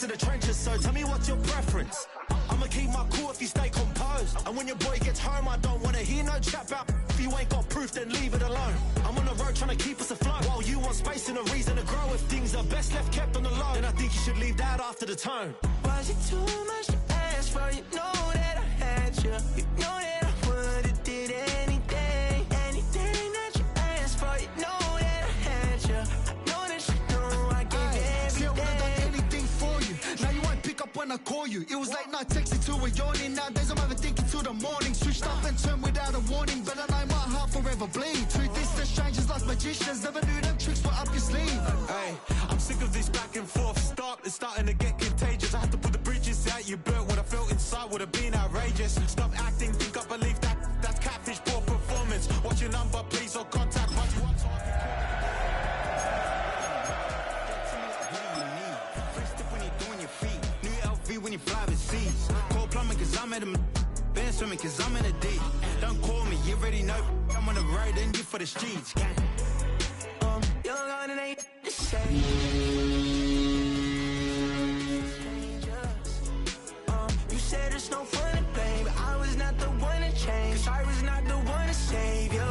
in the trenches, so tell me what's your preference. I'ma keep my cool if you stay composed. And when your boy gets home, I don't wanna hear no chat about if you ain't got proof, then leave it alone. I'm on the road trying to keep us afloat, while you want space and a reason to grow. If things are best left kept on the low, then I think you should leave that after the tone. Was it too much to ask for? You know that I had you. You know that I would've did anything, anything that you asked for. You know that I had you. I know that you know I gave everything. See, I would've done anything for you. Now you won't pick up when I call you. It was late night texting till we're yawning. Nowadays I'm overthinking till the morning. Switched up and turned without a warning, but I know my heart forever bleed. Truth is that strangers like magicians never knew them tricks were up your sleeve. Hey, I'm sick of this back and forth. Stop, it's starting to get contagious. I have to put the bridges out you built. What I felt inside would have been outrageous. Stop acting, think I believe that. That's catfish, poor performance. What's your number, please, or contact what you want so I can When you're doing your feet, new LV when you fly overseas. Call plumbing cause I'm at a band swimming cause I'm in a deep. Don't call me, you already know I'm on the road and you for the streets. Young on and ain't the same. You said it's no fun to blame, but I was not the one to change. I was not the one to save you.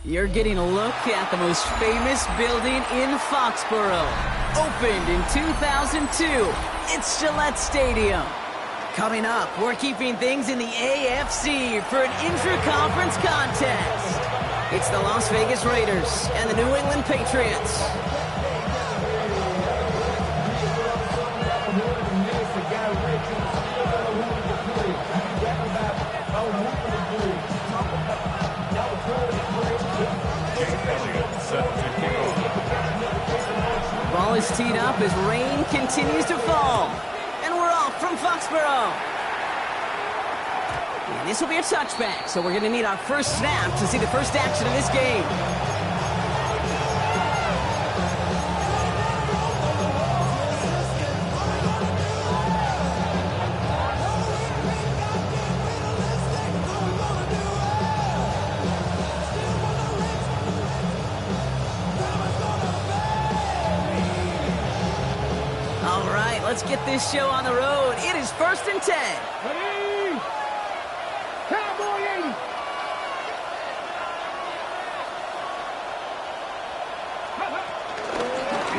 You're getting a look at the most famous building in Foxborough. Opened in 2002, it's Gillette Stadium. Coming up, we're keeping things in the AFC for an intra-conference contest. It's the Las Vegas Raiders and the New England Patriots. Ball is teed up as rain continues to fall. And we're off from Foxborough. And this will be a touchback, so we're going to need our first snap to see the first action of this game. All right, let's get this show on the road. It is 1st and 10. Ready? Cowboy 80.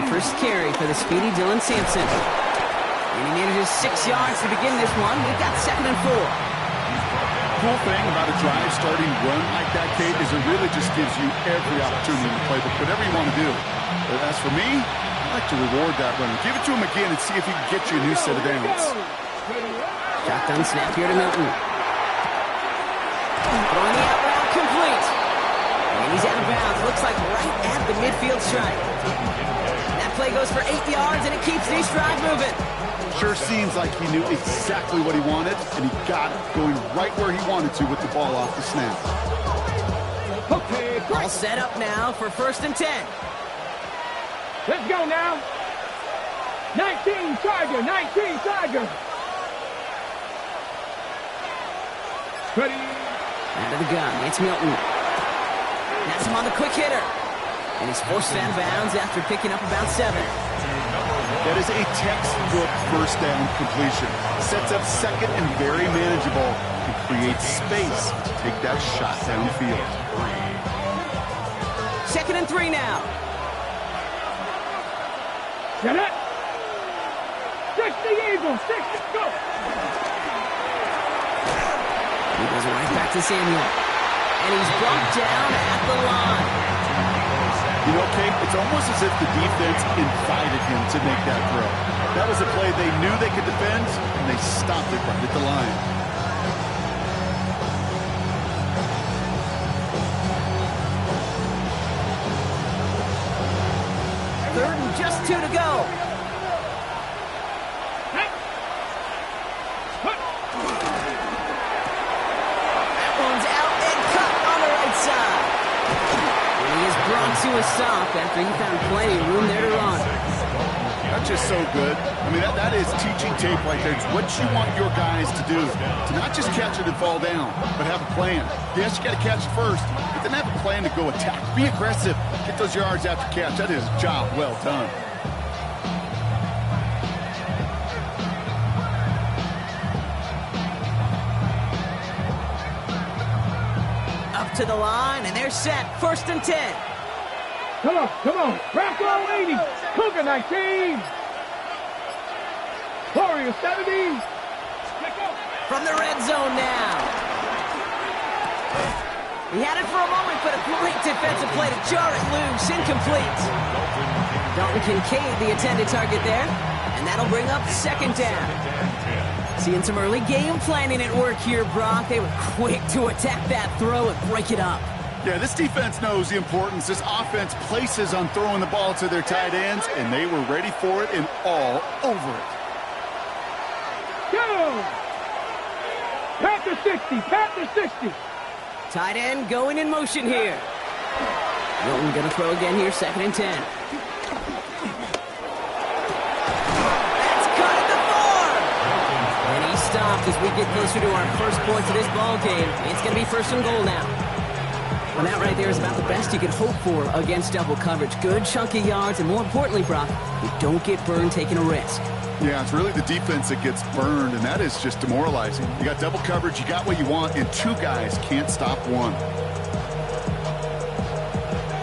First carry for the speedy Dylan Sampson. And he manages 6 yards to begin this one. We've got 2nd and 4. Cool thing about a drive starting run like that, Kate, is it really just gives you every opportunity to play whatever you want to do. But as for me, I like to reward that runner. Give it to him again and see if he can get you a new set of downs. Shotgun snap here to Milton. Throwing the out route complete. And he's out of bounds. Looks like right at the midfield stripe. That play goes for 8 yards, and it keeps these drive moving. Sure seems like he knew exactly what he wanted, and he got it going right where he wanted to with the ball off the snap. Okay, All set up now for 1st and 10. let's go now. 19 Tiger, 19 Tiger. Ready? Out of the gun, it's Milton. That's him on the quick hitter. And he's forced out of bounds after picking up about 7. That is a textbook first down completion. Sets up second and very manageable and creates space to take that shot downfield. 2nd and 3 now. Get it. 60 Eagles, 60, go. He goes right back to Samuel. And he's brought down at the line. You know, Kate, it's almost as if the defense invited him to make that throw. That was a play they knew they could defend, and they stopped it right at the line. 3rd and just 2 to go. That one's out and cut on the right side. And he is brought to a stop after he found plenty of room there to run. That's just so good. I mean, that is teaching tape right there. It's what you want your guys to do. To not just catch it and fall down, but have a plan. Yes, you got to catch it first, but then have a plan to go attack. Be aggressive. Get those yards after catch. That is a job well done. to the line, and they're set. 1st and 10. Come on, come on. Bronco 80. Cougar 19. Warrior 70. From the red zone now. He had it for a moment, but a great defensive play to jar it loose. Incomplete. Dalton Kincaid, the intended target there. And that'll bring up 2nd down. Seeing some early game planning at work here, Brock. They were quick to attack that throw and break it up. Yeah, this defense knows the importance this offense places on throwing the ball to their tight ends, and they were ready for it and all over it. Go! Panther 60, Panther 60. Tight end going in motion here. Milton going to throw again here, 2nd and 10. That's cut at the 4. And he stopped as we get closer to our first points of this ball game. It's going to be 1st and goal now. Well, that right there is about the best you could hope for against double coverage. Good chunky yards, and more importantly, Brock, you don't get burned taking a risk. Yeah, it's really the defense that gets burned, and that is just demoralizing. You got double coverage, you got what you want, and 2 guys can't stop one.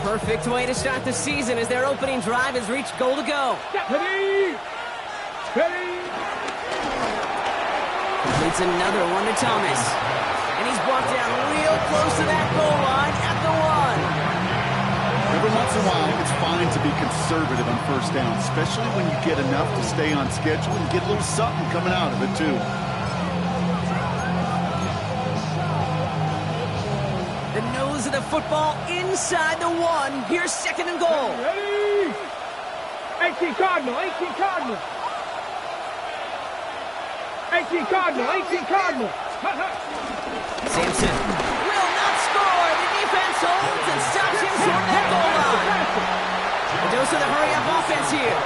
Perfect way to start the season as their opening drive has reached goal to go. Ready! Ready! Completes another one to Thomas. And he's brought down real close to that goal line at the 1. Every once in a while, it's fine to be conservative on 1st down, especially when you get enough to stay on schedule and get a little something coming out of it, too. The nose of the football inside the 1. Here's 2nd and goal. Ready! 18 Cardinal, 18 Cardinal. 18 Cardinal, 18 Cardinal. Sampson will not score. The defense holds and stops him short of that goal line. A dose of the hurry-up offense here.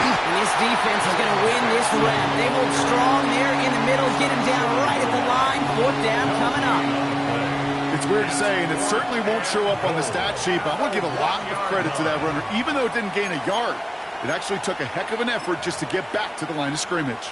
And this defense is going to win this rep. They hold strong there in the middle, get him down right at the line. 4th down coming up. It's weird to say, and it certainly won't show up on the stat sheet, but I want to give a lot of credit to that runner. Even though it didn't gain a yard, it actually took a heck of an effort just to get back to the line of scrimmage.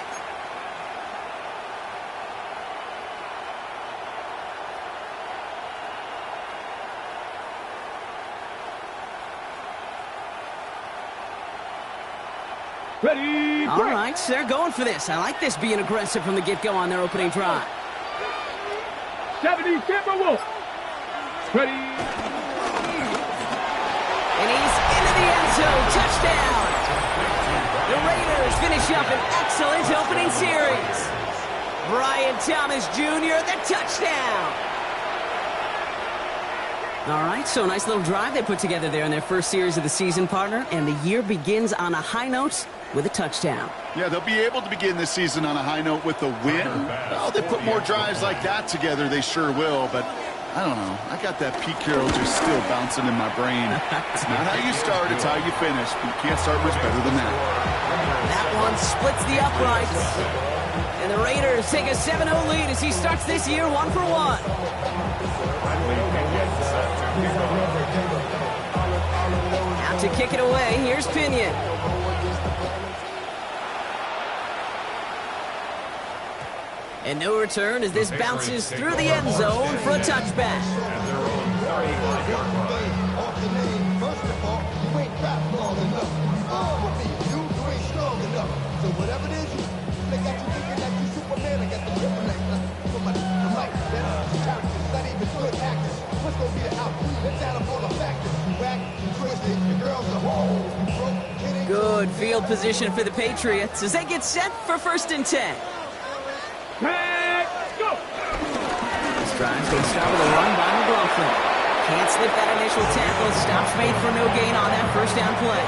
Ready! All right, so they're going for this. I like this being aggressive from the get-go on their opening drive. 70 Timberwolves. Ready! And he's into the end zone. Touchdown! The Raiders finish up an excellent opening series. Brian Thomas Jr., the touchdown! All right, so a nice little drive they put together there in their first series of the season, partner, and the year begins on a high note with a touchdown. Yeah, they'll be able to begin this season on a high note with a win. Well, they put more drives like that together, they sure will, but I don't know. I got that Pete Carroll just still bouncing in my brain. It's not how you start, it's how you finish. But you can't start much better than that. That one splits the uprights. And the Raiders take a 7-0 lead as he starts this year 1 for 1. Out to kick it away, here's Pinion. And no return as this bounces through the end zone for a touchback. Good field position for the Patriots as they get set for 1st and 10. Let's go! This drive's going to start with a run by McLaughlin. Can't slip that initial tackle. Stops made for no gain on that 1st down play.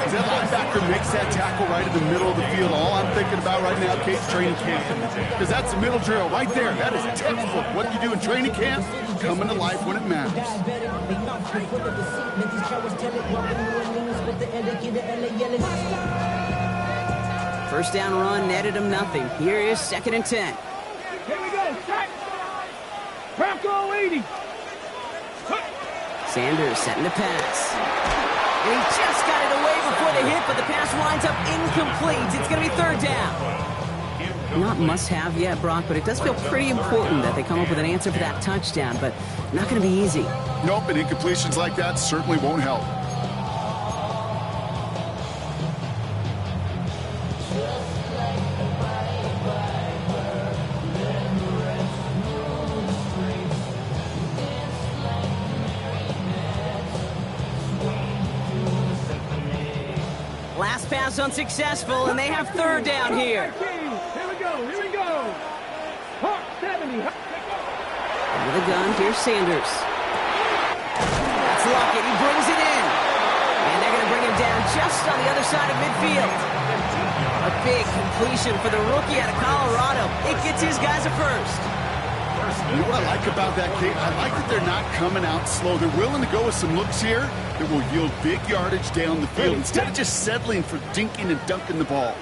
As that linebacker makes that tackle right in the middle of the field, all I'm thinking about right now, Kate, training camp. Because that's the middle drill right there. That is textbook. What you do in training camp, coming to life when it matters. First down run netted him nothing. Here is 2nd and 10. Here we go, set! Bronco 80! Sanders setting the pass. And he just got it away before the hit, but the pass winds up incomplete. It's going to be 3rd down. Not must-have yet, Brock, but it does feel pretty important that they come up with an answer for that touchdown, but not going to be easy. Nope, and incompletions like that certainly won't help. Last pass unsuccessful, and they have third down here. Here we go. Hawk 70. With a gun, here's Sanders. That's Lockett, he brings it in. And they're going to bring him down just on the other side of midfield. A big completion for the rookie out of Colorado. It gets his guys a first. You know what I like about that, Kate? I like that they're not coming out slow. They're willing to go with some looks here that will yield big yardage down the field instead of just settling for dinking and dunking the ball.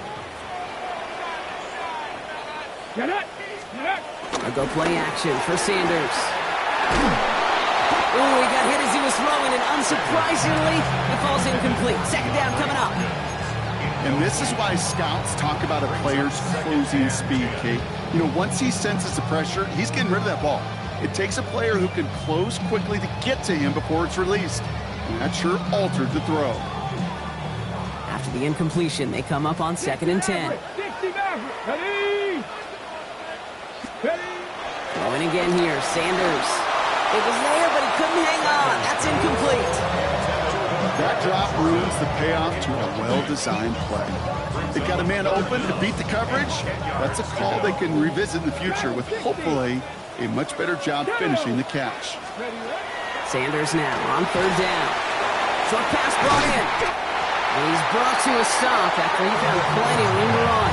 Get it. A go play action for Sanders. Oh, he got hit as he was throwing, and unsurprisingly, it falls incomplete. Second down coming up. And this is why scouts talk about a player's closing speed, Kate. You know, once he senses the pressure, he's getting rid of that ball. It takes a player who can close quickly to get to him before it's released. And that sure altered the throw. After the incompletion, they come up on 2nd and 10. Ready. Throwing again here, Sanders. It was there, but he couldn't hang on. That's incomplete. That drop ruins the payoff to a well-designed play. They got a man open to beat the coverage. That's a call they can revisit in the future with hopefully a much better job finishing the catch. Sanders now on 3rd down. Short pass brought in. And he's brought to a stop after he found plenty of room to run.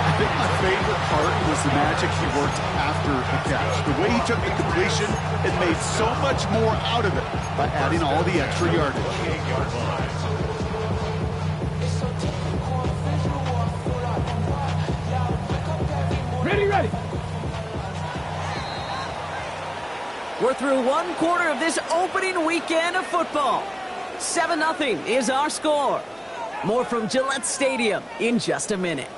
I think my favorite part was the magic he worked after the catch. The way he took the completion and made so much more out of it by adding all the extra yardage. Ready. We're through 1 quarter of this opening weekend of football. 7-0 is our score. More from Gillette Stadium in just a minute.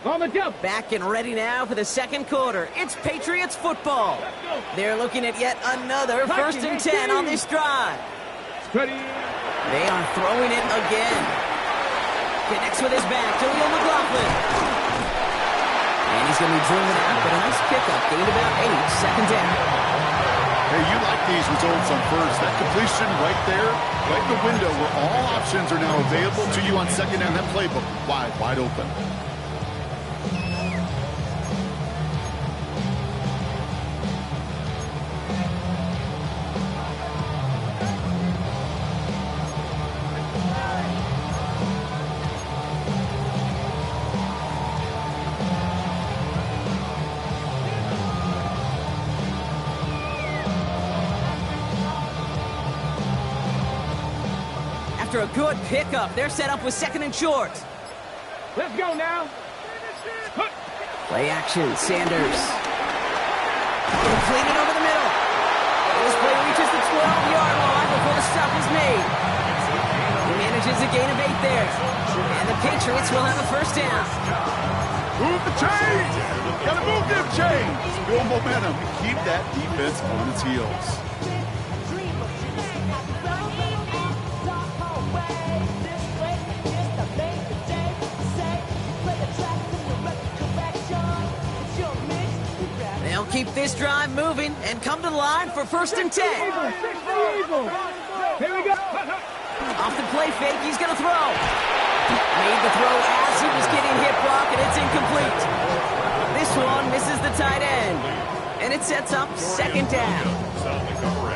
On the jump. Back and ready now for the 2nd quarter. It's Patriots football. They're looking at yet another 1st and 10 on this drive. Ready. They are throwing it again. Connects with his back to Leo McLaughlin. And he's going to be driven out, but a nice pickup. Gained about 8, 2nd down. Hey, you like these results on first. That completion right there, right in the window where all options are now available to you on 2nd down. That playbook wide open. After a good pickup, they're set up with 2nd and short. Let's go now. Play action, Sanders. Completed over the middle. This play reaches the 12-yard line before the stop is made. He manages a gain of 8 there. And the Patriots will have a 1st down. Move the chains! Gotta move them chains! Build momentum. Keep that defense on its heels. They'll keep this drive moving and come to the line for 1st and 10. Here we go. Off the play fake, he's going to throw. Made the throw as he was getting hit, Brock, and it's incomplete. This one misses the tight end, and it sets up 2nd down.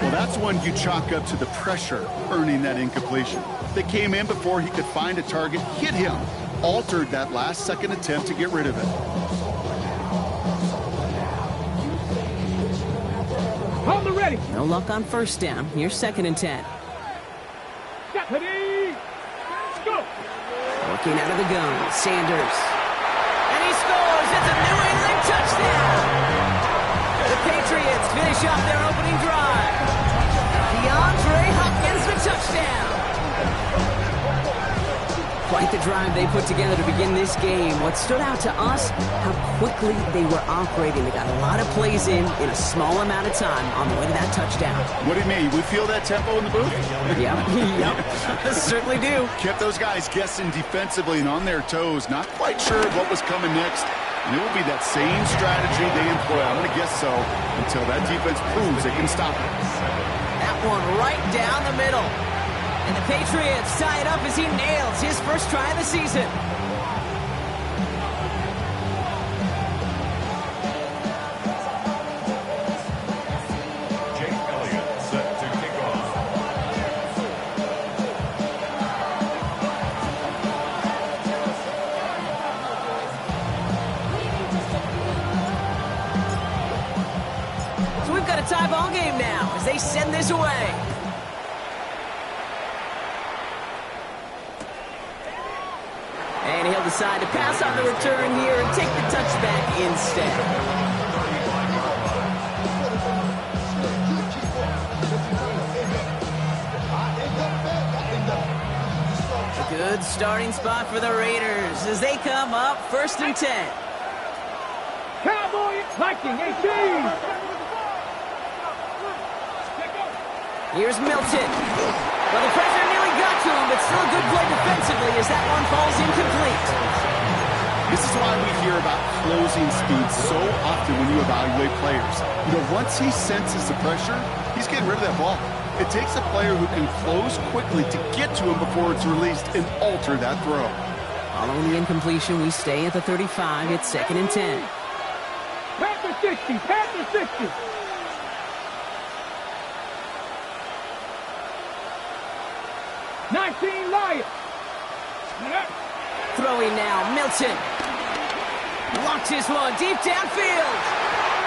Well, that's one you chalk up to the pressure earning that incompletion. They came in before he could find a target, hit him, altered that last 2nd attempt to get rid of it. Hold the ready. No luck on 1st down. Here's 2nd and 10. Ready. Working out of the gun, Sanders. And he scores! It's a New England touchdown! The Patriots finish off their opening drive. DeAndre Hopkins the touchdown! Quite the drive they put together to begin this game. What stood out to us, how quickly they were operating. They got a lot of plays in a small amount of time on the way to that touchdown. What do you mean? We feel that tempo in the booth? Yep. Certainly do. Kept those guys guessing defensively and on their toes, not quite sure of what was coming next. And it will be that same strategy they employ, I'm going to guess so, until that defense proves they can stop it. That one right down the middle. And the Patriots tie it up as he nails his first try of the season. Jake Elliott set to kick off. So we've got a tie ball game now as they send this away. And he'll decide to pass on the return here and take the touchback instead. A good starting spot for the Raiders as they come up 1st and 10. Cowboy Viking 18. Here's Milton. Well, the pressure nearly got to him, but still a good play defensively as that one falls incomplete. This is why we hear about closing speed so often when you evaluate players. You know, once he senses the pressure, he's getting rid of that ball. It takes a player who can close quickly to get to him before it's released and alter that throw. Following the incompletion, we stay at the 35. It's 2nd and 10. Panther 60. Panther 60. Lions. Throwing now, Milton. Locked his one deep downfield.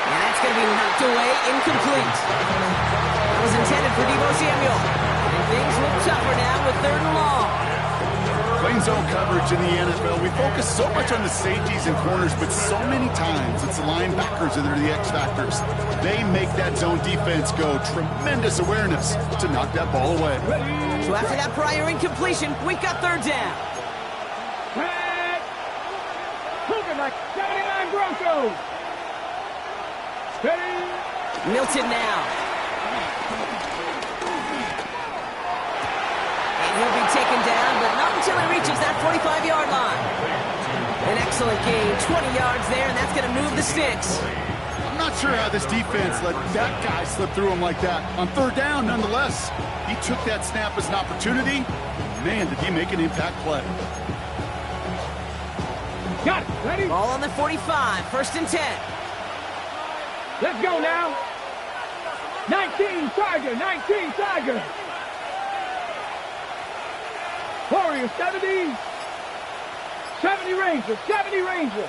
And that's going to be knocked away, incomplete. That was intended for Deebo Samuel. And things look tougher now with 3rd and long. Playing zone coverage in the NFL, we focus so much on the safeties and corners, but so many times it's the linebackers that are the X factors. They make that zone defense go. Tremendous awareness to knock that ball away. So after that prior incompletion, we've got 3rd down. Cougar 79 Broncos. Steady. Milton now. And he'll be taken down, but not until he reaches that 45-yard line. An excellent gain, 20 yards there, and that's going to move the sticks. I'm not sure how this defense let that guy slip through him like that. On 3rd down, nonetheless, he took that snap as an opportunity. Man, did he make an impact play. Got it. Ready? Ball on the 45, 1st and 10. Let's go now. 19 Tiger, 19 Tiger. Warrior 70. 70 Ranger, 70 Ranger.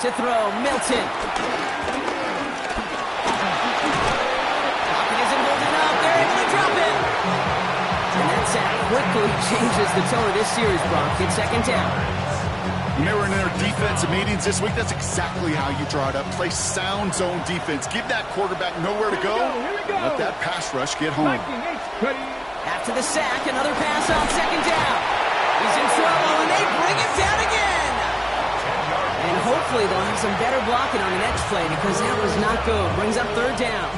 To throw, Milton. Lockett isn't holding up. They're able to drop it. And that sack quickly changes the tone of this series, Brock. It's 2nd down. When they were in their defensive meetings this week, that's exactly how you draw it up. Play sound zone defense. Give that quarterback nowhere to go. Let that pass rush get home. After the sack, another pass on 2nd down. He's in trouble, and they bring him down again. And hopefully they'll have some better blocking on the next play because that was not good. Brings up 3rd down.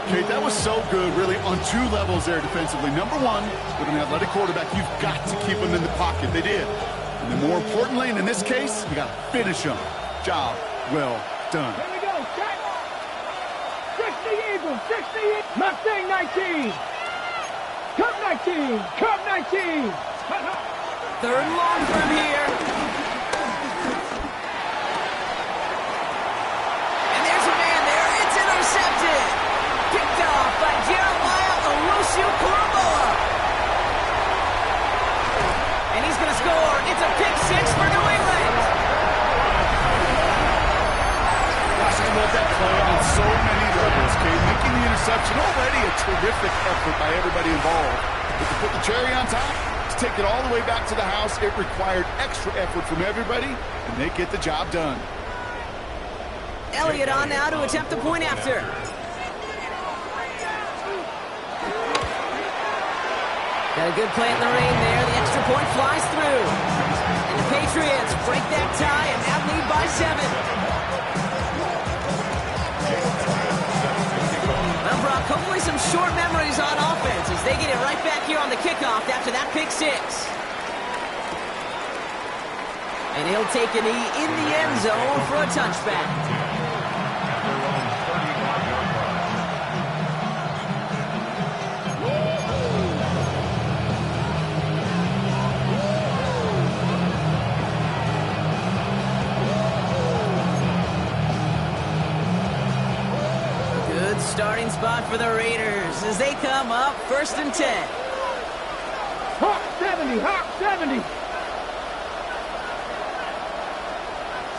Okay, that was so good, really, on 2 levels there defensively. Number 1, with an athletic quarterback, you've got to keep him in the pocket. They did. And then more importantly, and in this case, you got to finish him. Job well done. Here we go. Check. 60 Eagles. 60 Eagles. Mustang 19. Cub 19. Cub 19. 3rd and long from here. And there's a man there. It's intercepted. Picked off by Jeremiah Owusu-Koramoah. And he's going to score. It's a pick 6 for New England. Gosh, I love that play on so many levels, Kate. Making the interception already a terrific effort by everybody involved. But to put the cherry on top, To take it all the way back to the house, it required extra effort from everybody, and they get the job done. Elliott on now to attempt the point after. Got a good play in the rain there. The extra point flies through. And the Patriots break that tie and now lead by 7. Well, Brock, hopefully some short memories on offense as they get it right back here on the kickoff after that pick 6. And he'll take a knee in the end zone for a touchback. Starting spot for the Raiders as they come up 1st and 10. Hawk 70, Hawk 70. Let's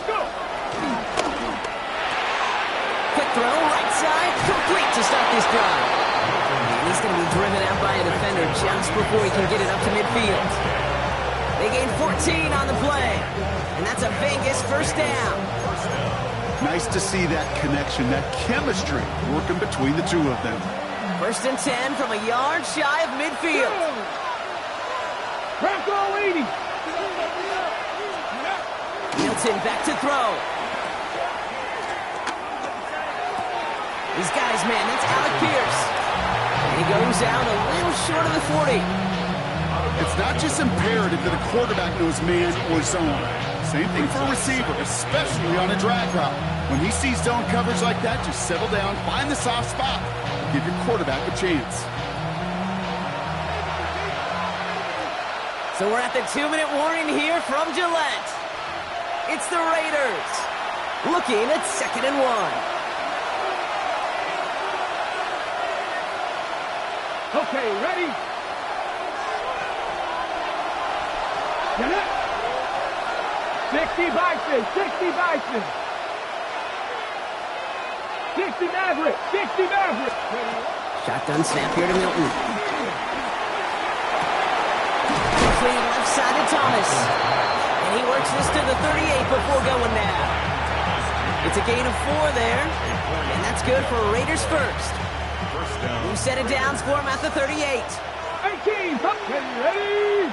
go. Quick throw, right side, complete to start this drive. And he's going to be driven out by a defender just before he can get it up to midfield. They gain 14 on the play, and that's a Vegas first down. Nice to see that connection, that chemistry working between the two of them. 1st and 10 from a yard shy of midfield. Bronco 80. Milton back to throw. He's got his man, that's Alec Pierce. And he goes out a little short of the 40. It's not just imperative that a quarterback knows man or zone. Same thing for a receiver, especially on a drag route. When he sees zone coverage like that, just settle down, find the soft spot, and give your quarterback a chance. So we're at the 2-minute warning here from Gillette. It's the Raiders looking at 2nd and 1. Okay, ready? Get it? 60 Bison, 60 Bison. 60 Maverick, 60 Maverick. Shotgun snap here to Milton. Complete left side to Thomas. And he works this to the 38 before going down. It's a gain of 4 there. And that's good for Raiders first. New set of downs for him at the 38. 18, ready?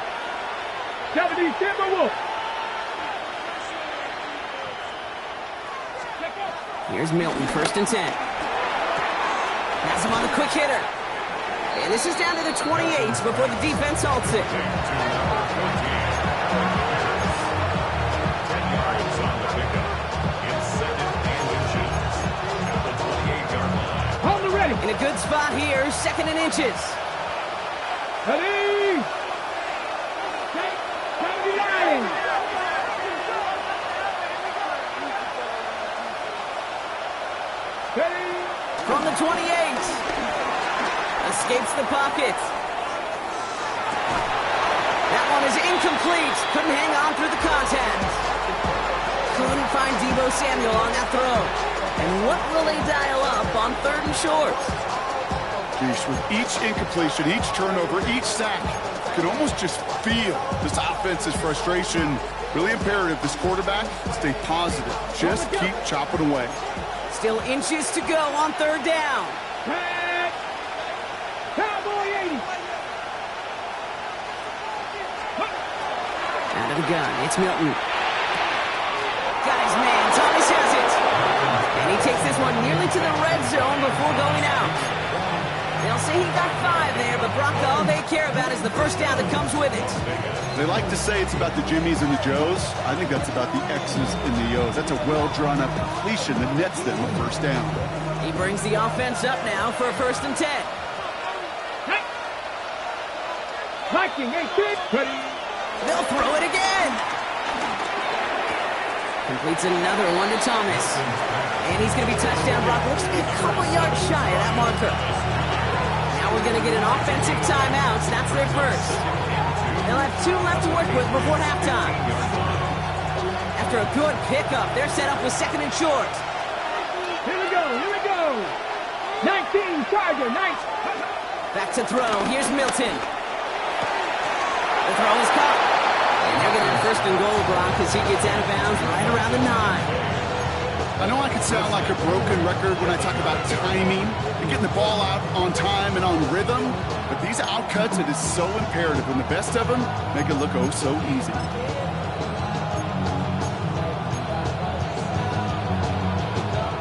70 Timberwolves. Here's Milton, 1st and 10. Has him on the quick hitter. And this is down to the 28 before the defense halts it. 10 yards on the pickup. It's 2nd and inches at the 28-yard line. Hold it ready. In a good spot here, 2nd and inches. Ready? 79. From the 28. Escapes the pocket. That one is incomplete. Couldn't hang on through the contact. Couldn't find Deebo Samuel on that throw. And what will they dial up on 3rd and short? Geez, with each incompletion, each turnover, each sack, you can almost just feel this offense's frustration. Really imperative, this quarterback, stay positive. Just keep chopping away. Still inches to go on 3rd down. Cowboy 80. Out of the gun, it's Milton. Got his man, Thomas has it. And he takes this one nearly to the red zone before going out. They'll say he got 5 there, but Brock, all they care about is the first down that comes with it. They like to say it's about the Jimmies and the Joes. I think that's about the X's and the O's. That's a well-drawn-up completion that nets them a first down. He brings the offense up now for a 1st and 10. Viking 18. Ready? They'll throw it again. Completes another one to Thomas. And he's going to be touchdown. Brock looks to be a couple yards shy of that marker. Now we're going to get an offensive timeout. So that's their first. They'll have 2 left to work with before halftime. After a good pickup, they're set up with 2nd and short. Here we go, here we go. 19, Charger, 19. Back to throw. Here's Milton. The throw is caught. And they're going to have first and goal, Brock, as he gets out of bounds right around the 9. I know I can sound like a broken record when I talk about timing and getting the ball out on time and on rhythm, but these outcuts, it is so imperative, and the best of them make it look oh so easy.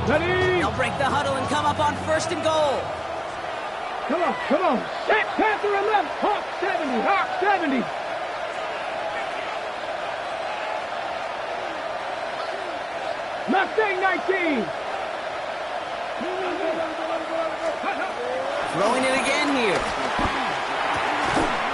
Ready? They'll break the huddle and come up on first and goal. Come on, come on. Set, Panther 11, Hawk 70, Hawk 70. Mustang 19. Throwing it again here.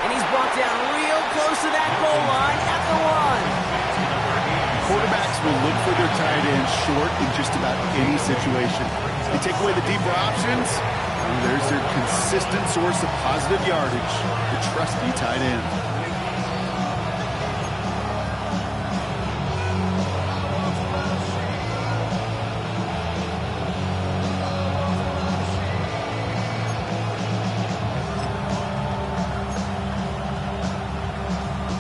And he's brought down real close to that goal line at the 1. Quarterbacks will look for their tight end short in just about any situation. They take away the deeper options, and there's their consistent source of positive yardage, the trusty tight end.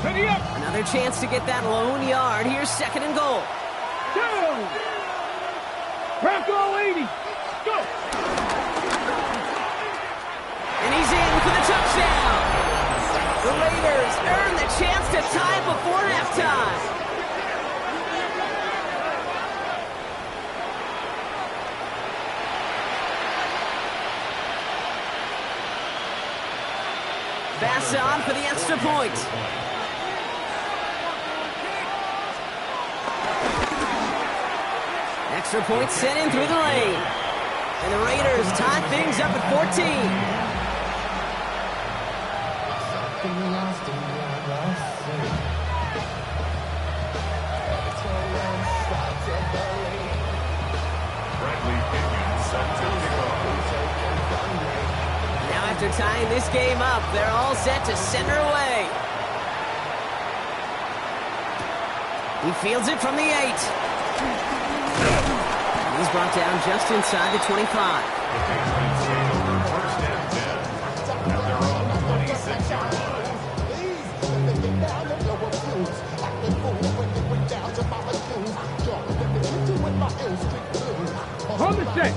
Ready up. Another chance to get that lone yard. Here's second and goal. Go. Bronco 80. Go. And he's in for the touchdown. The Raiders earn the chance to tie it before halftime. Pass on for the extra point. Extra point sent in through the lane. And the Raiders tie things up at 14. Now after tying this game up, they're all set to send her away. He fields it from the 8. He's brought down just inside the 25.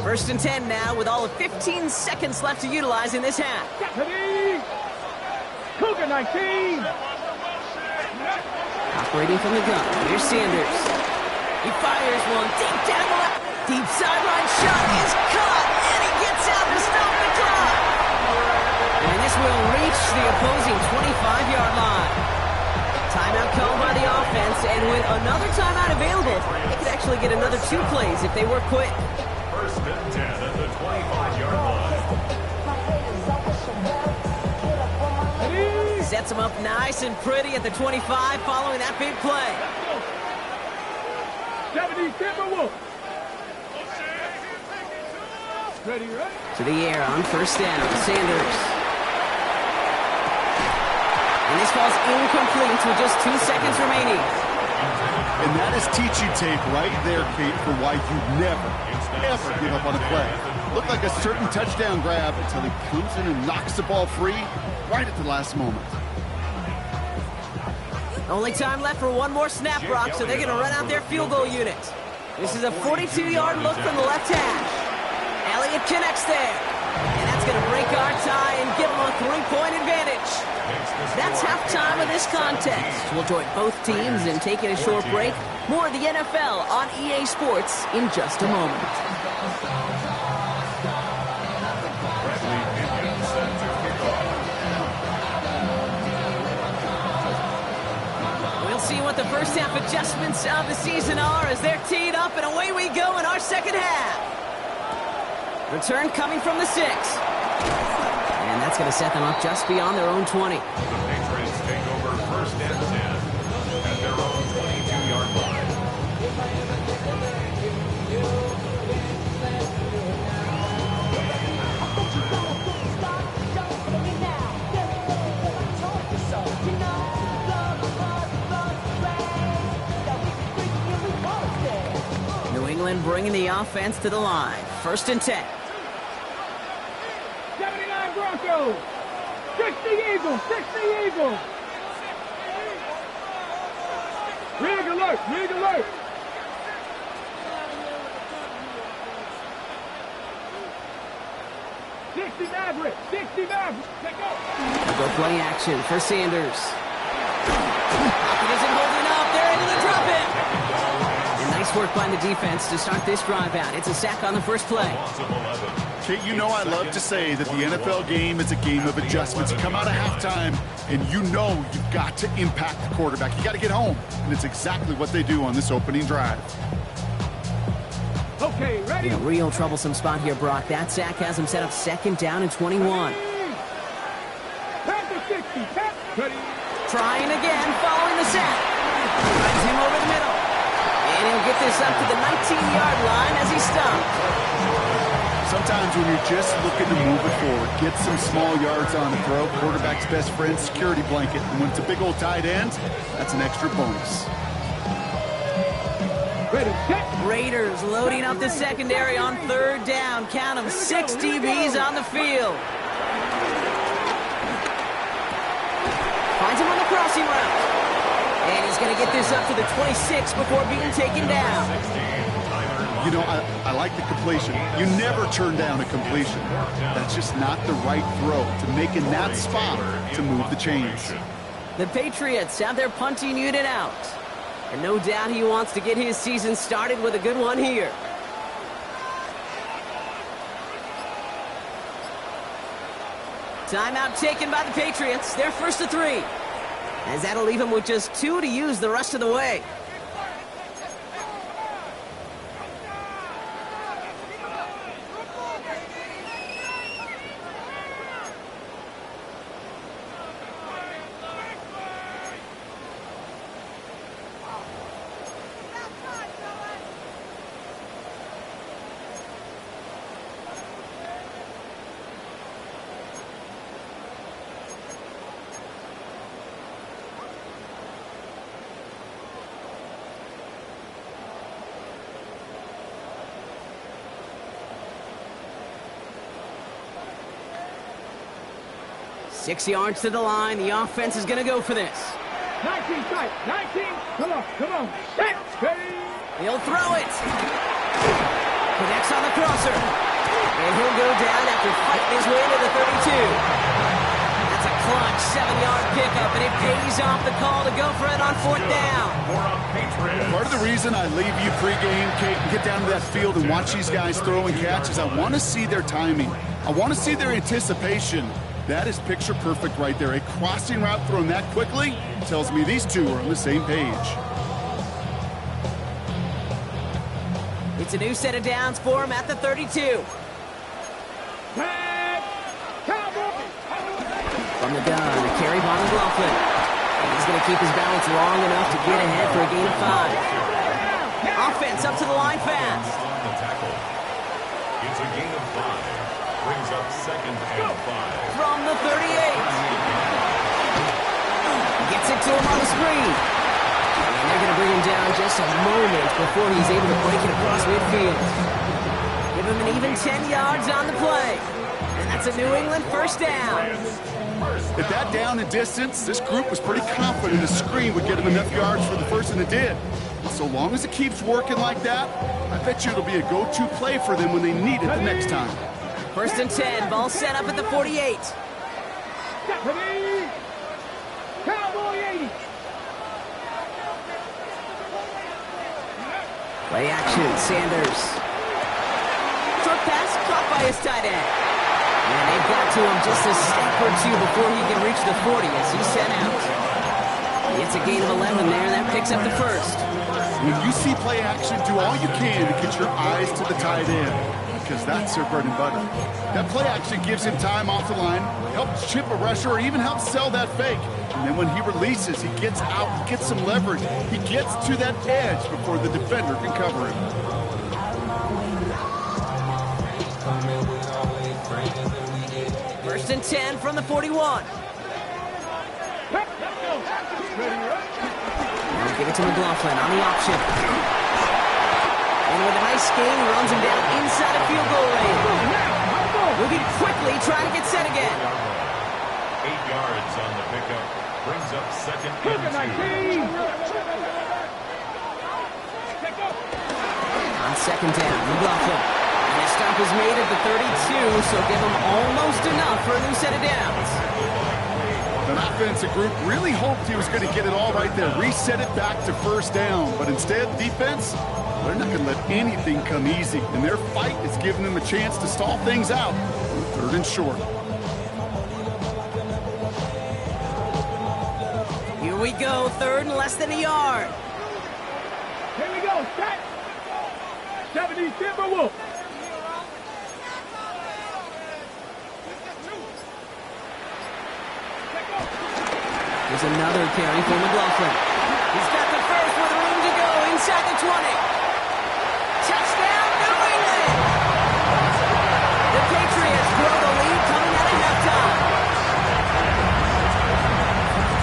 First and 10 now with all of 15 seconds left to utilize in this half. Ready. Cougar 19. Operating from the gun, here's Sanders. He fires one deep down the left. Deep sideline shot is caught, and he gets out to stop the clock. And this will reach the opposing 25-yard line. Timeout called by the offense, and with another timeout available, they could actually get another 2 plays if they work quick. First and 10 at the 25-yard line. Sets him up nice and pretty at the 25 following that big play. 70 Timberwolves. Ready, right? To the air on first down, Sanders. And this falls incomplete with just 2 seconds remaining. And that is teaching tape right there, Kate, for why you never, ever give up on a play. Looked like a certain touchdown grab until he comes in and knocks the ball free right at the last moment. Only time left for one more snap, Brock, so they're going to run out their field goal unit. This is a 42-yard look from the left hash. Elliott connects there. And that's going to break our tie and give them a 3-point advantage. That's halftime of this contest. We'll join both teams in taking a short break. More of the NFL on EA Sports in just a moment. We'll see what the first half adjustments of the season are as they're teed up, and away we go in our second half. Return coming from the 6. And that's going to set them up just beyond their own 20. The Patriots take over first and 10 at their own 22-yard line. New England bringing the offense to the line. First and 10. 79 Broncos. 60 Eagles. 60 Eagles. alert! League alert! '60 Maverick! '60 Maverick! Take off! Go play action for Sanders. Pocket isn't holding up. They're able to drop it. And nice work by the defense to start this drive out. It's a sack on the first play. Kate, you know I love to say that the NFL game is a game of adjustments. You come out of halftime, and you know you've got to impact the quarterback. You got to get home, and it's exactly what they do on this opening drive. Okay, ready? In a real troublesome spot here, Brock. That sack has him set up 2nd down and 21. Pass to 60. Pass. Ready? Trying again, following the sack. Runs him over the middle. And he'll get this up to the 19-yard line as he stopped. Sometimes when you're just looking to move it forward, get some small yards on the throw, quarterback's best friend, security blanket. And when it's a big old tight end, that's an extra bonus. Ready, set. Raiders loading up the secondary on 3rd down. Count them, 6 DBs on the field. Finds him on the crossing route. And he's going to get this up to the 26 before being taken down. You know, I like the completion. You never turn down a completion. That's just not the right throw to make in that spot to move the chains. The Patriots have their punting unit out. And no doubt he wants to get his season started with a good one here. Timeout taken by the Patriots. They're 1st to 3. As that'll leave him with just 2 to use the rest of the way. Six yards to the line. The offense is going to go for this. 19 tight. 19. Come on. Set. Ready. He'll throw it. Connects on the crosser. And he'll go down after fighting his way to the 32. That's a clutch 7-yard pickup, and it pays off the call to go for it on 4th down. Part of the reason I leave you pregame, Kate, and get down to that field and watch these guys throw and catch is I want to see their timing. I want to see their anticipation. That is picture perfect right there. A crossing route thrown that quickly tells me these two are on the same page. It's a new set of downs for him at the 32. From the gun, a carry by McLaughlin. He's going to keep his balance long enough to get ahead for a gain of 5. Offense up to the line fast. It's a gain of 5. Brings up 2nd and 5. From the 38. Gets it to him on the screen. And they're going to bring him down just a moment before he's able to break it across midfield. Give him an even 10 yards on the play. And that's a New England 1st down. At that down and distance, this group was pretty confident a screen would get him enough yards for the first, and it did. So long as it keeps working like that, I bet you it'll be a go-to play for them when they need it the next time. 1st and 10, ball set up at the 48. Ready. Cowboy 80. Play action, Sanders. Short pass caught by his tight end. And they've got to him just a step or 2 before he can reach the 40 as he's sent out. It's a gain of 11 there. That picks up the 1st. When you see play action, do all you can to get your eyes to the tight end, because that's their bread and butter. That play action gives him time off the line, helps chip a rusher, or even helps sell that fake. And then when he releases, he gets out, he gets some leverage. He gets to that edge before the defender can cover him. First and 10 from the 41. Now give it to McLaughlin on the option. And with a nice gain, he runs him down inside a field goal range. Moving quickly, trying to get set again. 8 yards on the pickup. Brings up 2nd and 2. McLaughlin. And his stop is made at the 32, so give him almost enough for a new set of downs. The offensive group really hoped he was going to get it all right there, reset it back to first down. But instead, defense, they're not going to let anything come easy. And their fight is giving them a chance to stall things out. 3rd and short. Here we go, 3rd and less than a yard. Here we go, set. 70 Timberwolves. There's another carry for McLaughlin. He's got the first with room to go inside the 20. Touchdown, New England! The Patriots grow the lead coming out of halftime.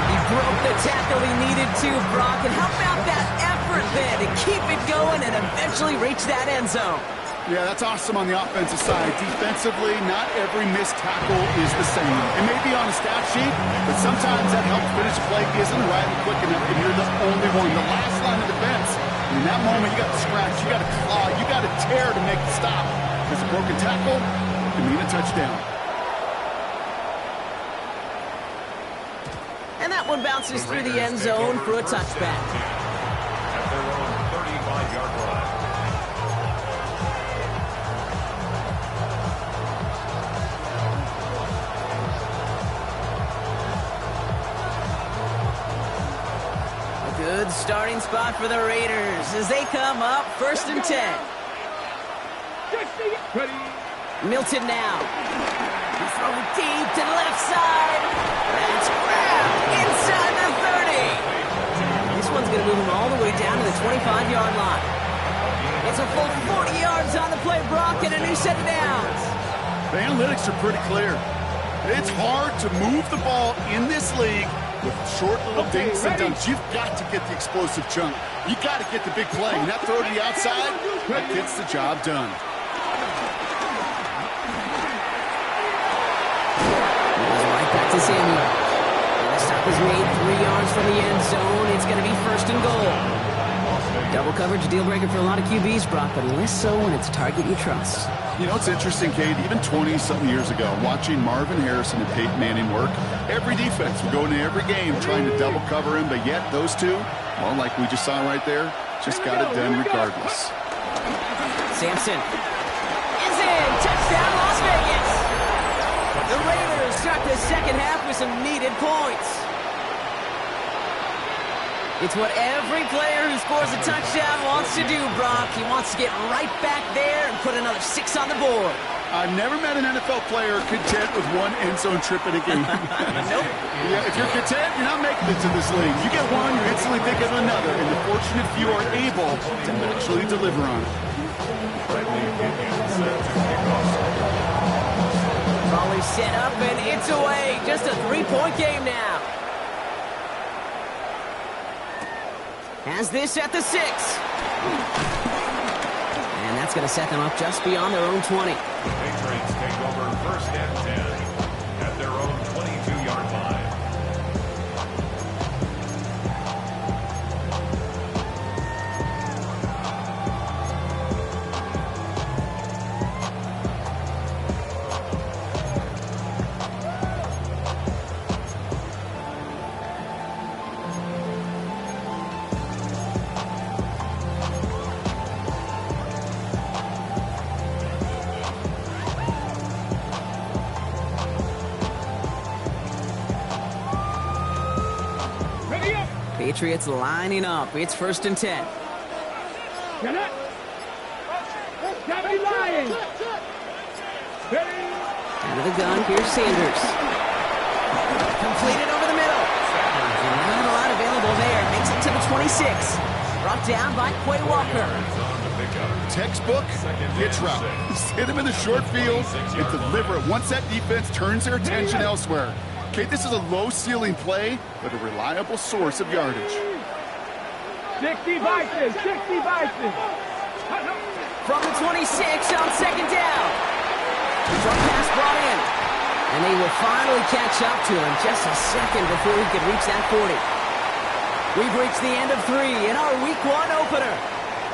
He broke the tackle he needed to, Brock, and how about that effort then to keep it going and eventually reach that end zone? Yeah, that's awesome on the offensive side. Defensively, not every missed tackle is the same. It may be on a stat sheet, but sometimes that help finish a play isn't arriving quick enough, and you're the only one. The last line of defense. And in that moment, you got to scratch, you got to claw, you got to tear to make the stop. Because a broken tackle can mean a touchdown. And that one bounces through the end zone for a touchback. At their own 35-yard line. Good starting spot for the Raiders as they come up 1st and 10. Milton now. He's throwing deep to the left side. That's grabbed inside the 30. This one's going to move him all the way down to the 25-yard line. It's a full 40 yards on the play, Brock, and a new set of downs. The analytics are pretty clear. It's hard to move the ball in this league with short little dinks and dunks. You've got to get the explosive chunk. You got to get the big play. And that throw to the outside, that gets the job done. Right back to Samuel. And the stop is made 3 yards from the end zone. It's going to be 1st and goal. Double coverage, deal breaker for a lot of QBs, Brock, but less so when it's a target you trust. You know, it's interesting, Kate, even 20-something years ago, watching Marvin Harrison and Peyton Manning work, every defense would go into every game trying to double cover him, but yet those two, well, like we just saw right there, just got it done regardless. Sampson is in. Touchdown, Las Vegas. The Raiders start the second half with some needed points. It's what every player who scores a touchdown wants to do, Brock. He wants to get right back there and put another 6 on the board. I've never met an NFL player content with one end zone trip in a game. Nope. Yeah, if you're content, you're not making it to this league. You get one, you instantly think of another, and the fortunate few are able to actually deliver on it. Raleigh set up, and it's away. Just a 3-point game now. Has this at the 6. And that's going to set them up just beyond their own 20. Patriots take over 1st and 10 at their own 22-yard line. Patriots lining up. It's 1st and 10. Get it. Gabby Lyons. Out of the gun, here's Sanders. Completed over the middle. Not a lot available there. Makes it to the 26. Brought down by Quay Walker. Textbook hitch route. Just hit him in the short field and deliver it once that defense turns their attention elsewhere. Okay, this is a low-ceiling play, but a reliable source of yardage. 60 Vikings, 60 Vikings. From the 26 on 2nd down. Short pass brought in. And they will finally catch up to him just a second before he could reach that 40. We've reached the end of 3 in our Week 1 opener.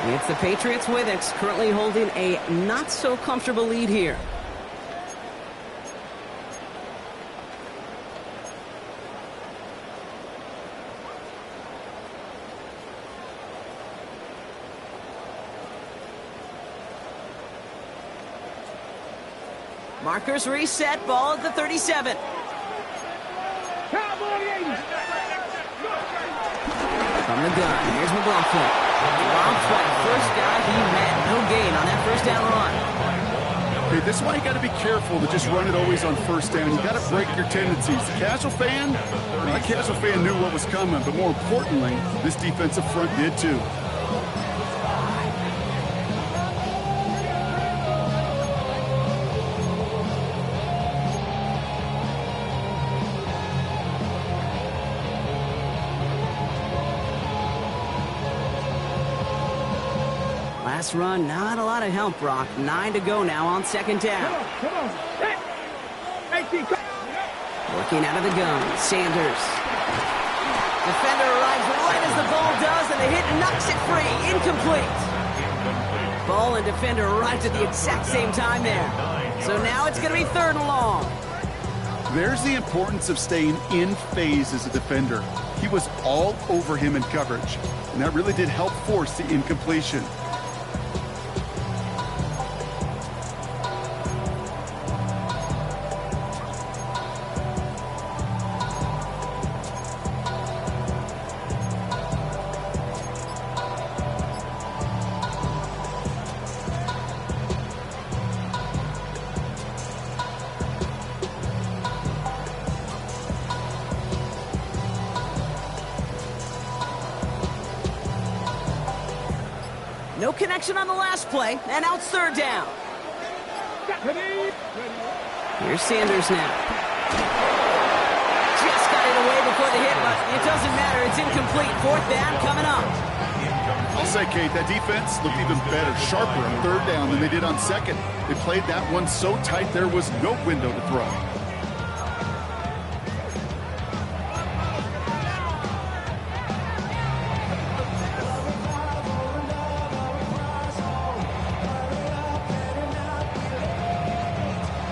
It's the Patriots with it, currently holding a not-so-comfortable lead here. Markers reset, ball at the 37. From the gun, here's McLaughlin. Drops by the first guy he met. No gain on that first down run. Okay, this is why you got to be careful to just run it always on first down. You got to break your tendencies. The casual fan, that casual fan knew what was coming, but more importantly, this defensive front did too. Last run, not a lot of help, Brock. 9 to go now on second down. Come on. 18. Working out of the gun, Sanders. Defender arrives right as the ball does, and the hit knocks it free. Incomplete. Ball and defender arrived at the exact same time there. So now it's going to be 3rd and long. There's the importance of staying in phase as a defender. He was all over him in coverage, and that really did help force the incompletion. No connection on the last play, and now it's 3rd down. Here's Sanders now. Just got it away before the hit, but it doesn't matter. It's incomplete. 4th down coming up. I'll say, Kate, that defense looked even better, sharper on 3rd down than they did on 2nd. They played that one so tight there was no window to throw.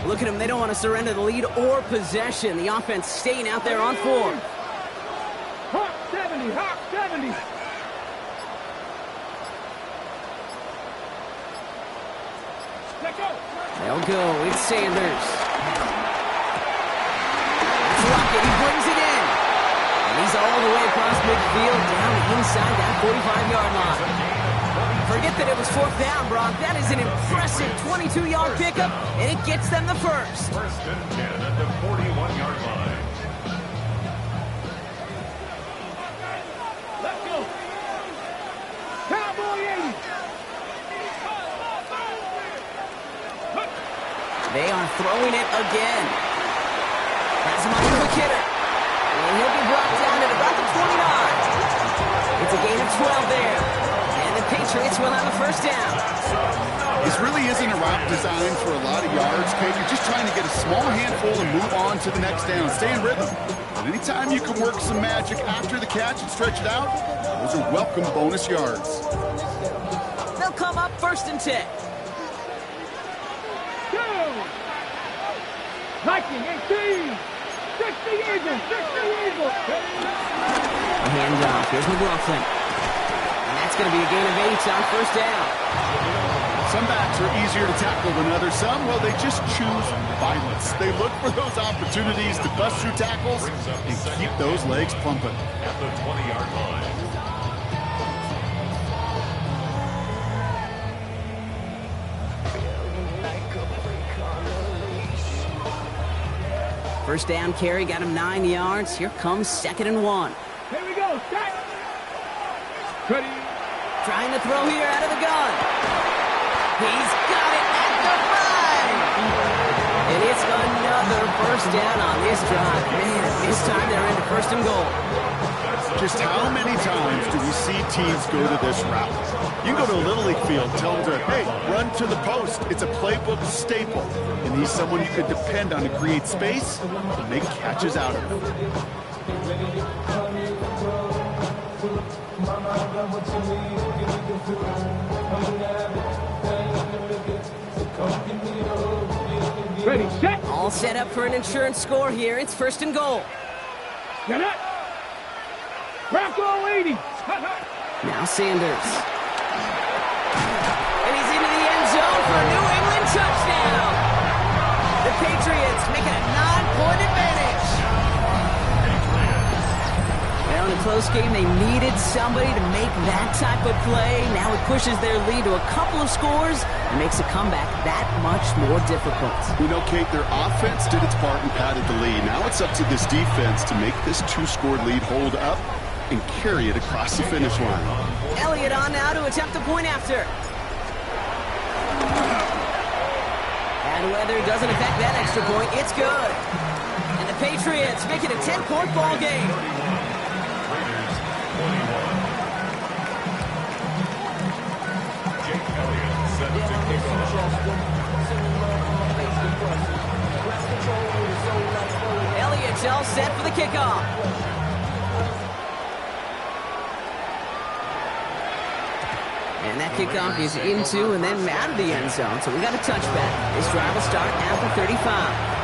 Look at them. They don't want to surrender the lead or possession. The offense staying out there on 4. Hawk 70. Hawk 70. Let go. They'll go. It's Sanders. It's Lockett. He brings it in. And he's all the way across midfield down inside that 45-yard line. Forget that it was 4th down, Brock. That is an impressive 22-yard pickup, and it gets them the first. 1st and 10 at the 41-yard line. Let's go. Cowboy 80. They are throwing it again. Has him on the kidder. And he'll be brought down at about the 29. It's a gain of 12 there. The Patriots will have a 1st down. This really isn't a route designed for a lot of yards, Kate. You're just trying to get a small handful and move on to the next down. Stay in rhythm. But anytime you can work some magic after the catch and stretch it out, those are welcome bonus yards. They'll come up 1st and 10. Go. Viking 18. 60 Eagles. 60 Eagles. A handoff. Here's McLaughlin. It's going to be a gain of 8 on 1st down. Some backs are easier to tackle than others. Some, well, they just choose violence. They look for those opportunities to bust through tackles and keep those legs pumping. At the 20-yard line. First down carry got him 9 yards. Here comes 2nd and 1. Here we go. Set. Ready. Trying to throw here out of the gun. He's got it at the 5. And it's another 1st down on this drive. Man, this time they're into 1st and goal. Just how many times do we see teams go to this route? You can go to a Little League field, tell them to, hey, run to the post. It's a playbook staple. And he's someone you could depend on to create space and make catches out of. Ready, set. All set up for an insurance score here. It's 1st and goal. Get it. Crack all 80. Now Sanders. And he's into the end zone for a New England touchdown. The Patriots make it a 9-point advantage. Well, in a close game, they needed somebody to make that type of play. Now it pushes their lead to a couple of scores and makes a comeback that much more difficult. You know, Kate, their offense did its part and padded the lead. Now it's up to this defense to make this 2-score lead hold up and carry it across the finish line. Elliott on now to attempt the point after. Bad weather doesn't affect that extra point. It's good. And the Patriots make it a 10-point ball game. Elliott's all set for the kickoff. And that kickoff is into and then out of the end zone. So we got a touchback. This drive will start at the 35.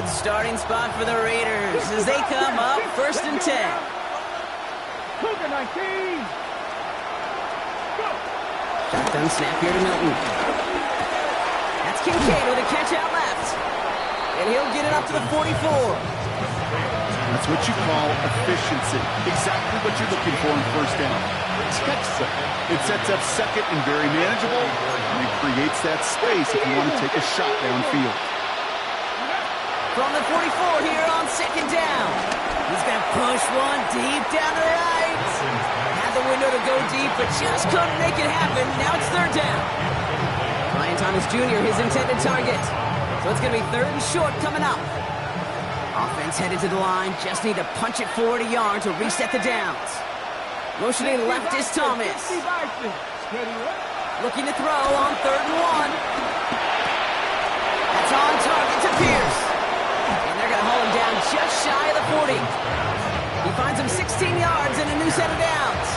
Starting spot for the Raiders as they come up 1st and 10. Cougar 19. Go. Shotgun snap here to Milton. That's Kincaid with a catch out left. And he'll get it up to the 44. That's what you call efficiency. Exactly what you're looking for in 1st down. It sets up 2nd and very manageable, and it creates that space if you want to take a shot downfield. From the 44 here on 2nd down. He's going to push one deep down to the right. Had the window to go deep, but just couldn't make it happen. Now it's 3rd down. Ryan Thomas Jr., his intended target. So it's going to be 3rd and short coming up. Offense headed to the line. Just need to punch it forward a yard to reset the downs. Motioning left is Thomas. Looking to throw on 3rd and 1. That's on target to Pierce. And they're going to haul him down just shy of the 40. He finds him 16 yards and a new set of downs.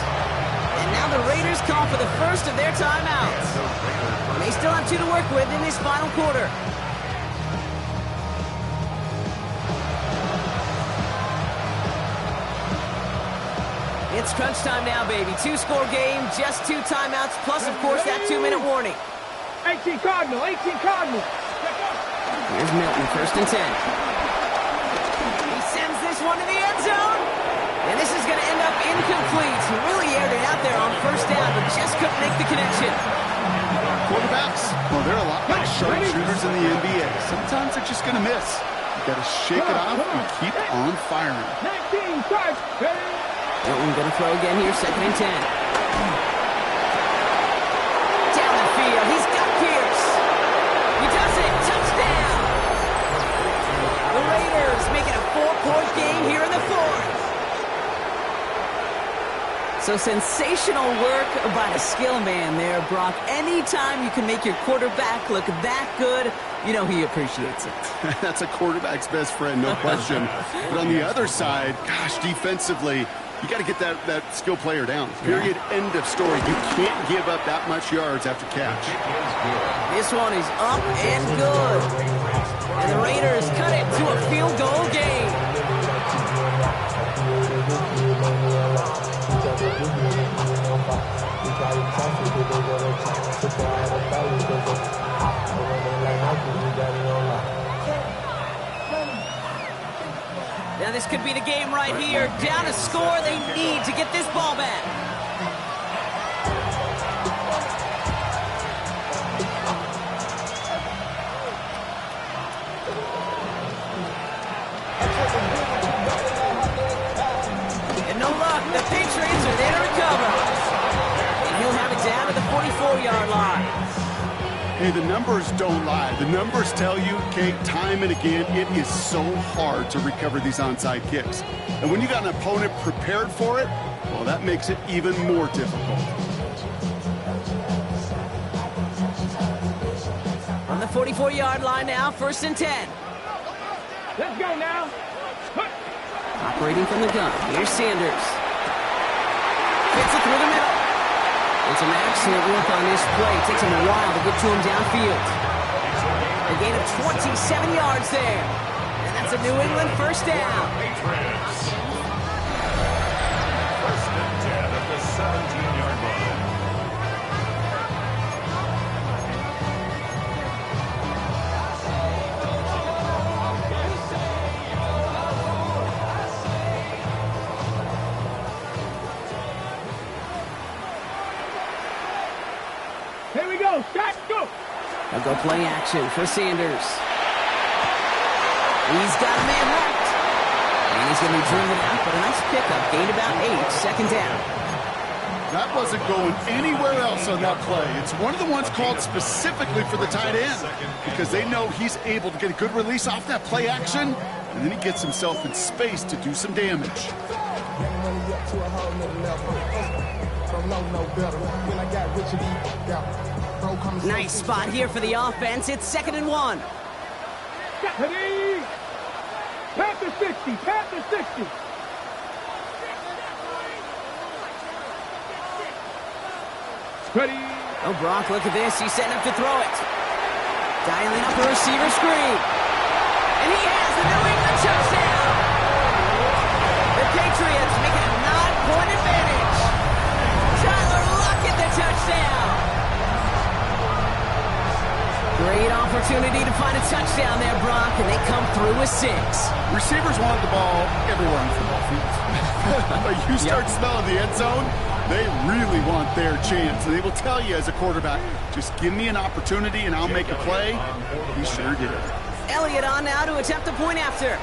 And now the Raiders call for the first of their timeouts. They still have 2 to work with in this final quarter. It's crunch time now, baby. 2-score game, just 2 timeouts, plus, of course, that 2-minute warning. 18 Cardinal, 18 Cardinal. Here's Milton, 1st and 10. He sends this one to the end zone. And this is going to end up incomplete. He really aired it out there on 1st down, but just couldn't make the connection. Quarterbacks, well, they're a lot like sharpshooters in the NBA. Sometimes they're just going to miss. You got to shake it off and keep on firing. 19 starts. Milton going to throw again here, 2nd and 10. Down the field, he's got Pierce. He does it, touchdown! The Raiders making a 4-point game here in the 4th. So sensational work by the skill man there, Brock. Anytime you can make your quarterback look that good, you know he appreciates it. That's a quarterback's best friend, no question. But on the other side, gosh, defensively, you got to get that skill player down. Period. End of story. You can't give up that much yards after catch. This one is up and good. And the Raiders cut it to a field goal game. Now this could be the game right here. Down a score, they need to get this ball back. And no luck, the Patriots are there to recover. And he'll have it down to the 44-yard line. Hey, the numbers don't lie. The numbers tell you, Kate, time and again, it is so hard to recover these onside kicks. And when you got an opponent prepared for it, well, that makes it even more difficult. On the 44-yard line now, 1st and 10. Let's go now. Operating from the gun, here's Sanders. Fits it through the middle. And some excellent work on this play. It takes him a while to get to him downfield. A gain of 27 yards there. And that's a New England 1st down. Patriots. 1st and 10 at the 17-yard line. Here we go. Shot, go. They'll go play action for Sanders. He's got a man marked. And he's going to be driven out, but a nice pickup. Gained about 8, 2nd down. That wasn't going anywhere else on that play. It's one of the ones called specifically for the tight end because they know he's able to get a good release off that play action, and then he gets himself in space to do some damage. Nice spot here for the offense. It's 2nd and 1. Ready? Panther 60. Panther 60. Ready? Oh, Brock, look at this. He's setting up to throw it. Dialing up a receiver screen. And he has the New England touchdown. The Patriots make it a 9-point advantage. Tyler Lockett, the touchdown. Great opportunity to find a touchdown there, Brock, and they come through with 6. Receivers want the ball everywhere on the football field. But you start smelling the end zone, they really want their chance. And they will tell you as a quarterback, just give me an opportunity and I'll make a play. He sure did. Elliott on now to attempt a point after.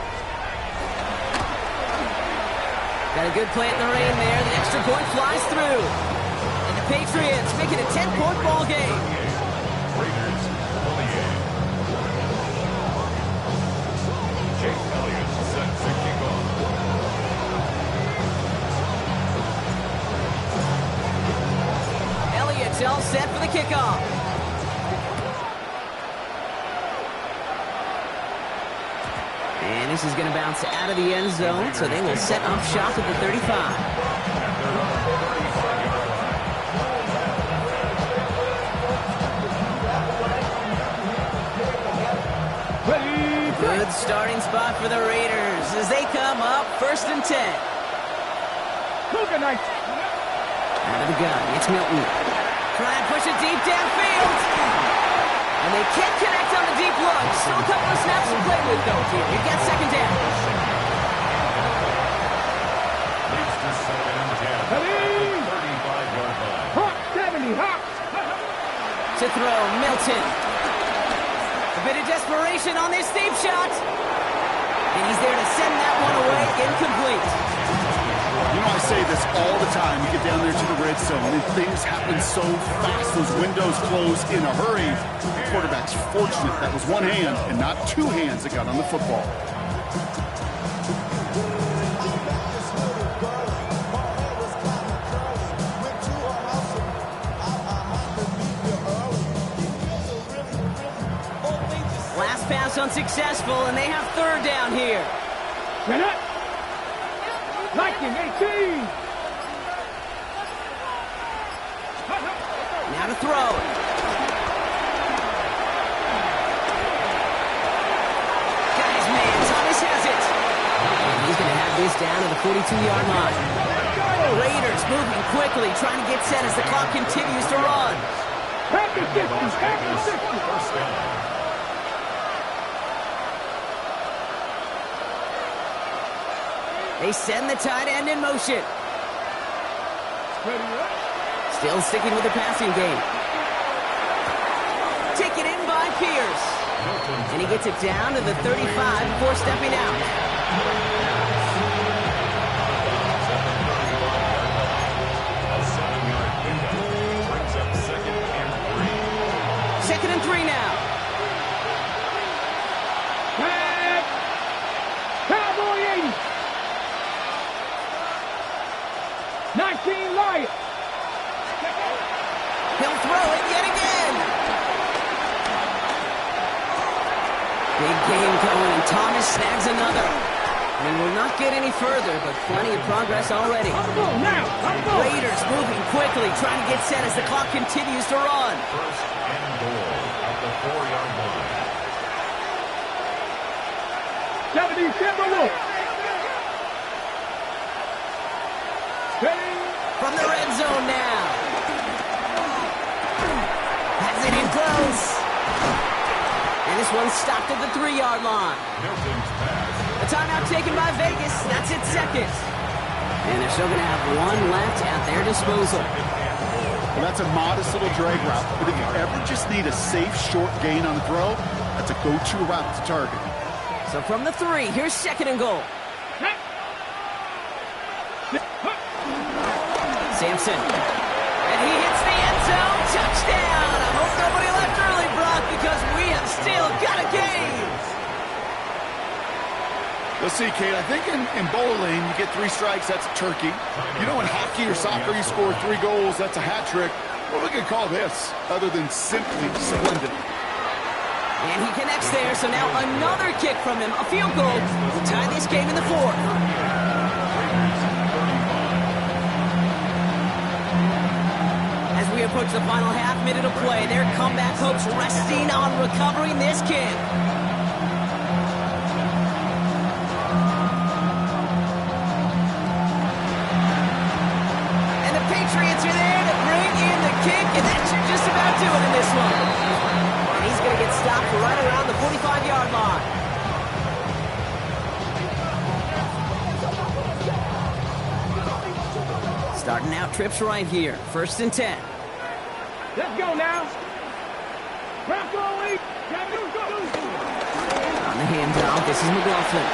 Got a good play in the rain there. The extra point flies through. And the Patriots make it a 10-point ball game. Raiders, Jake Elliott set to kick off. Elliott's all set for the kickoff. And this is going to bounce out of the end zone, so they will set up shop at the 35. Good starting spot for the Raiders as they come up 1st and 10. Cougar Knights. Out of the gun, it's Milton. Try and push it deep downfield. And they can't connect on the deep look. Still a couple of snaps to play with, though, here. You get 2nd down. It's the 2nd and 10. Ready? 35-yard line. Hawk 70. Hawk. To throw, Milton. A bit of desperation on this deep shot. And he's there to send that one away, incomplete. You know, I say this all the time. You get down there to the red zone, and things happen so fast. Those windows close in a hurry. The quarterback's fortunate that was one hand and not 2 hands that got on the football. Last pass unsuccessful, and they have 3rd down here. Get up. Liking 18. Now to throw. Guys, man, Thomas has it. And he's going to have this down to the 42-yard line. Raiders moving quickly, trying to get set as the clock continues to run. Panther 60. Panther 60. 1st down. They send the tight end in motion. Still sticking with the passing game. Taken in by Pierce. And he gets it down to the 35 before stepping out. A 7-yard pickup brings up 2nd and 3. 2nd and 3 now. Cowboy 80. 19 Lions. He'll throw it yet again. going, and Thomas snags another. And will not get any further, but plenty of progress already. Raiders moving quickly, trying to get set as the clock continues to run. First and goal at the 4-yard line. 70 Timberwolves. From the red zone now. Has it in close. And this one's stopped at the 3-yard line. Milton's pass. A timeout taken by Vegas. That's its second. And they're still going to have one left at their disposal. Well, that's a modest little drag route. But if you ever just need a safe, short gain on the throw, that's a go-to route to target. So from the 3, here's second and goal. Sampson. And he hits the end zone. Touchdown. I hope nobody left early, Brock, because we have still got a game. You'll see, Kate, I think in bowling, you get 3 strikes, that's a turkey. You know, in hockey or soccer, you score 3 goals, that's a hat trick. What we can call this, other than simply splendid? And he connects there, so now another kick from him, a field goal to tie this game in the 4th. As we approach the final half minute of play, their comeback hopes resting on recovering this kick. And the Patriots are there to bring in the kick, and that should just about do it in this one. And he's going to get stopped right around the 45-yard line. Starting out trips right here. 1st and 10. Let's go now. On the handoff, this is McLaughlin.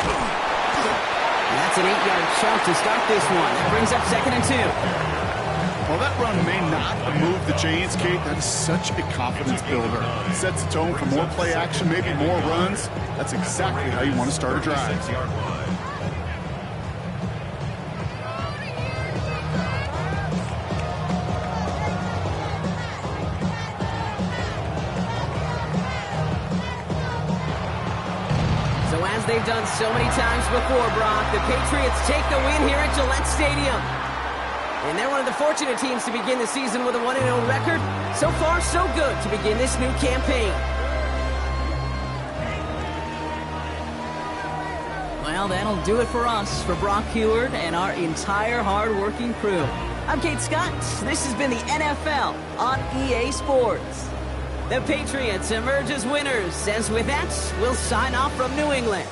And that's an 8-yard chunk to start this one. That brings up 2nd and 2. While that run may not move the chains, Kate, that is such a confidence builder. It sets the tone for more play action, maybe more runs. That's exactly how you want to start a drive. 6-yard line. As they've done so many times before, Brock, the Patriots take the win here at Gillette Stadium. And they're one of the fortunate teams to begin the season with a 1-0 record. So far, so good to begin this new campaign. Well, that'll do it for us, for Brock Heward and our entire hard-working crew. I'm Kate Scott. This has been the NFL on EA Sports. The Patriots emerge as winners, as with that, we'll sign off from New England.